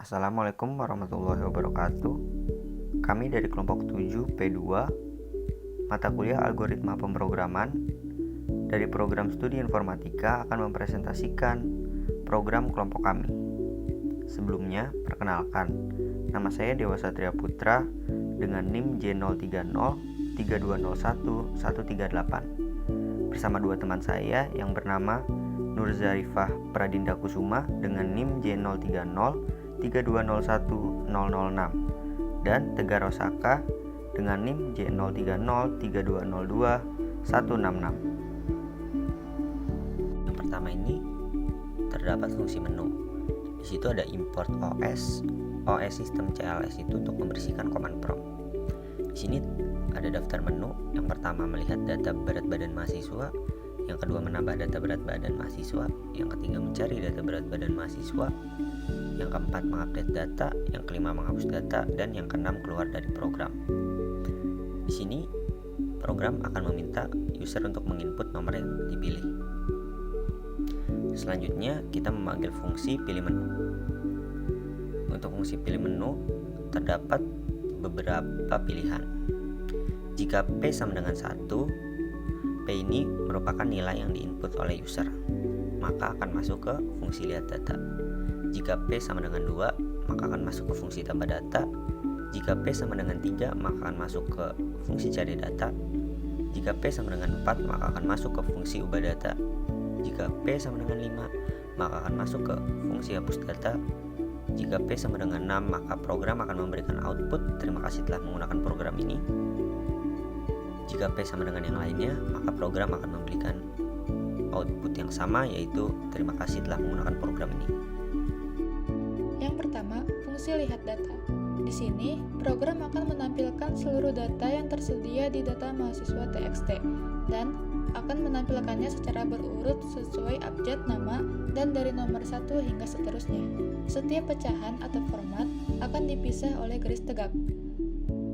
Assalamualaikum warahmatullahi wabarakatuh. Kami dari kelompok 7P2 mata kuliah algoritma pemrograman dari program studi informatika akan mempresentasikan program kelompok kami. Sebelumnya, perkenalkan, nama saya Dewa Satria Putra dengan NIM J0303201138 bersama dua teman saya yang bernama Nur Zarifah Pradinda Kusuma dengan NIM J03032010006 dan Tegar Rosaka dengan NIM J03032021166. Yang pertama ini terdapat fungsi menu. Di situ ada import OS sistem CLS itu untuk membersihkan command prompt. Di sini ada daftar menu. Yang pertama melihat data berat badan mahasiswa, yang kedua menambah data berat badan mahasiswa, yang ketiga mencari data berat badan mahasiswa, yang keempat mengupdate data, yang kelima menghapus data, dan yang keenam keluar dari program. Di sini program akan meminta user untuk menginput nomor yang dipilih. Selanjutnya kita memanggil fungsi pilih menu. Untuk fungsi pilih menu terdapat beberapa pilihan. Jika P sama dengan 1, P ini merupakan nilai yang diinput oleh user, maka akan masuk ke fungsi lihat data. Jika P sama dengan 2, maka akan masuk ke fungsi tambah data. Jika P sama dengan 3, maka akan masuk ke fungsi cari data. Jika P sama dengan 4, maka akan masuk ke fungsi ubah data. Jika P sama dengan 5, maka akan masuk ke fungsi hapus data. Jika P sama dengan 6, maka program akan memberikan output terima kasih telah menggunakan program ini. Jika P sama dengan yang lainnya, maka program akan memberikan output yang sama, yaitu terima kasih telah menggunakan program ini. Yang pertama, fungsi lihat data. Di sini, program akan menampilkan seluruh data yang tersedia di data mahasiswa TXT dan akan menampilkannya secara berurut sesuai abjad nama dan dari nomor 1 hingga seterusnya. Setiap pecahan atau format akan dipisah oleh garis tegak.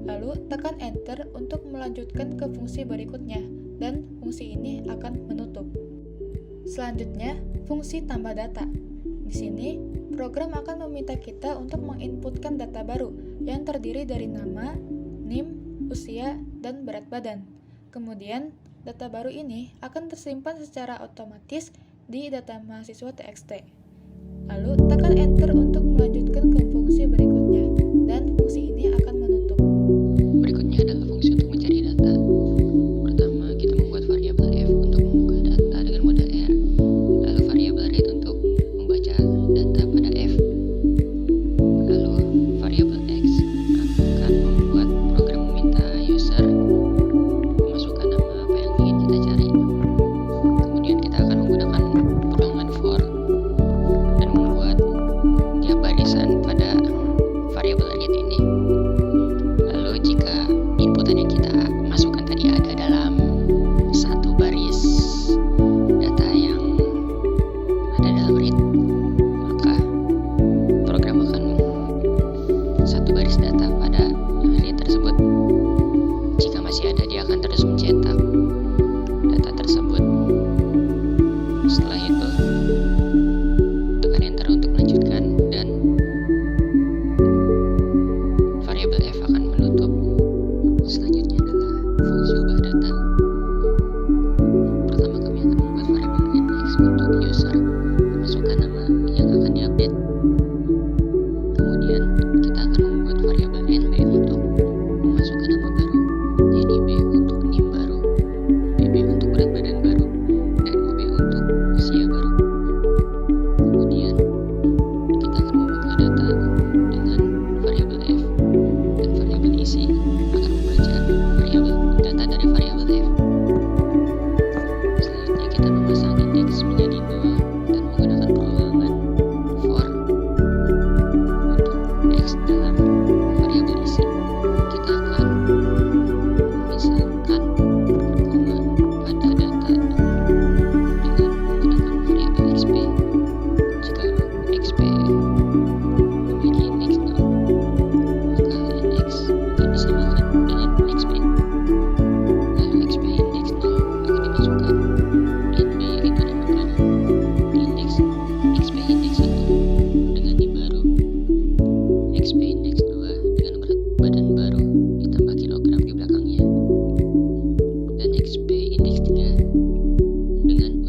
Lalu tekan Enter untuk melanjutkan ke fungsi berikutnya, dan fungsi ini akan menutup. Selanjutnya, fungsi tambah data. Di sini, program akan meminta kita untuk menginputkan data baru yang terdiri dari nama, NIM, usia, dan berat badan. Kemudian, data baru ini akan tersimpan secara otomatis di data mahasiswa TXT. Lalu, tekan Enter untuk melanjutkan ke fungsi berikutnya, dan fungsi ini akan menutup. Berikutnya adalah fungsi untuk mencari data. Pertama, kita membuat variabel f untuk membuka data dengan moda R, lalu variabel read untuk membaca data pada f. Lalu variabel x akan membuat program meminta user memasukkan nama apa yang ingin kita cari. Kemudian kita akan menggunakan pedoman for dan membuat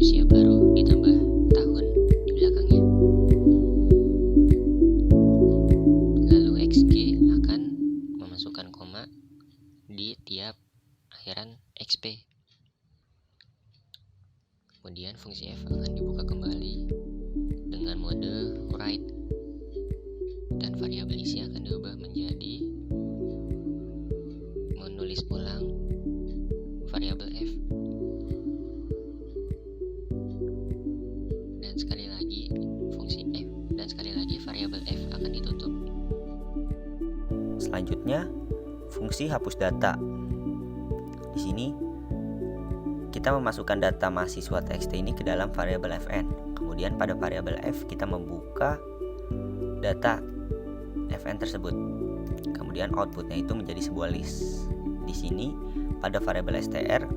usia baru ditambah tahun di belakangnya. Lalu XG akan memasukkan koma di tiap akhiran XP. Kemudian fungsi F akan dibuka kembali dengan mode write, dan variabel isi akan diubah menjadi menulis ulang variabel F. Dan sekali lagi fungsi F dan sekali lagi variabel F akan ditutup. Selanjutnya, fungsi hapus data. Di sini kita memasukkan data mahasiswa txt ini ke dalam variabel fn. Kemudian pada variabel f kita membuka data fn tersebut. Kemudian outputnya itu menjadi sebuah list. Di sini pada variabel str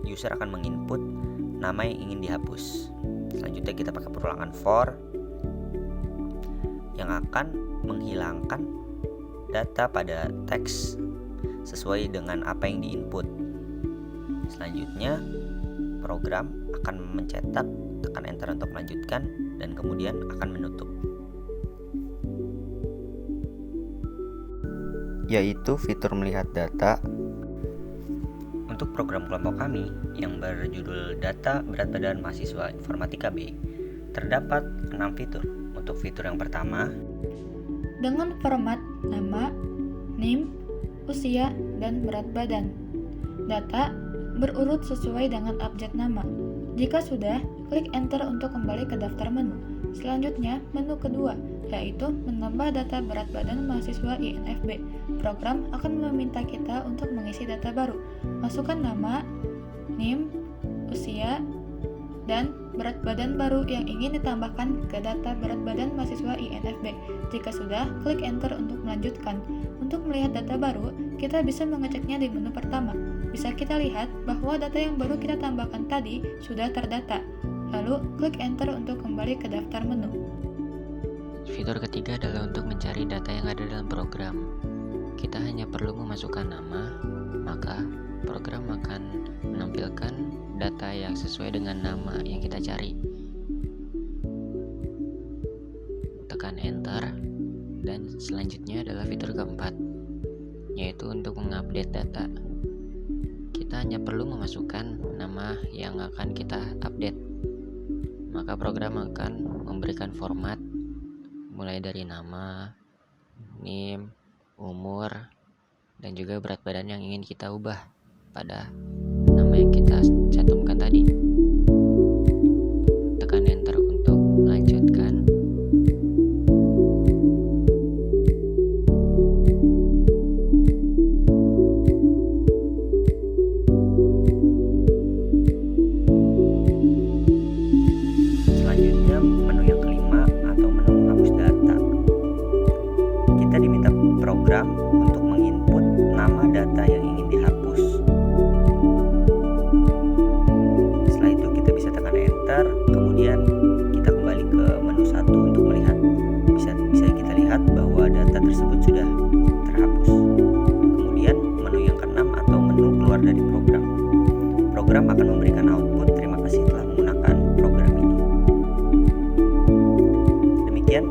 user akan menginput nama yang ingin dihapus. Selanjutnya kita pakai perulangan for yang akan menghilangkan data pada teks sesuai dengan apa yang diinput. Selanjutnya program akan mencetak, tekan enter untuk melanjutkan, dan kemudian akan menutup, yaitu fitur melihat data. Untuk program kelompok kami yang berjudul Data Berat Badan Mahasiswa Informatika B, terdapat 6 fitur. Untuk fitur yang pertama, dengan format nama, NIM, usia, dan berat badan. Data berurut sesuai dengan abjad nama. Jika sudah, klik enter untuk kembali ke daftar menu. Selanjutnya, menu kedua, yaitu menambah data berat badan mahasiswa INFB. Program akan meminta kita untuk mengisi data baru. Masukkan nama, NIM, usia, dan berat badan baru yang ingin ditambahkan ke data berat badan mahasiswa INFB. Jika sudah, klik enter untuk melanjutkan. Untuk melihat data baru, kita bisa mengeceknya di menu pertama. Bisa kita lihat bahwa data yang baru kita tambahkan tadi sudah terdata. Lalu, klik enter untuk kembali ke daftar menu. Fitur ketiga adalah untuk mencari data yang ada dalam program. Kita hanya perlu memasukkan nama, maka program akan menampilkan data yang sesuai dengan nama yang kita cari. Tekan enter, dan selanjutnya adalah fitur keempat, yaitu untuk mengupdate data. Kita hanya perlu memasukkan nama yang akan kita update, maka program akan memberikan format mulai dari nama, NIM, umur, dan juga berat badan yang ingin kita ubah pada nama yang kita cantumkan tadi. Tekan enter untuk melanjutkan. selanjutnya menu yang kelima atau menu menghapus data. Kita diminta program untuk menginput nama data yang ingin dihapus. Setelah itu kita bisa tekan enter, kemudian kita kembali ke menu 1 untuk melihat. Bisa kita lihat bahwa data tersebut sudah terhapus. Kemudian menu yang keenam atau menu keluar dari program. Program akan memberikan output terima kasih telah menggunakan program ini. Demikian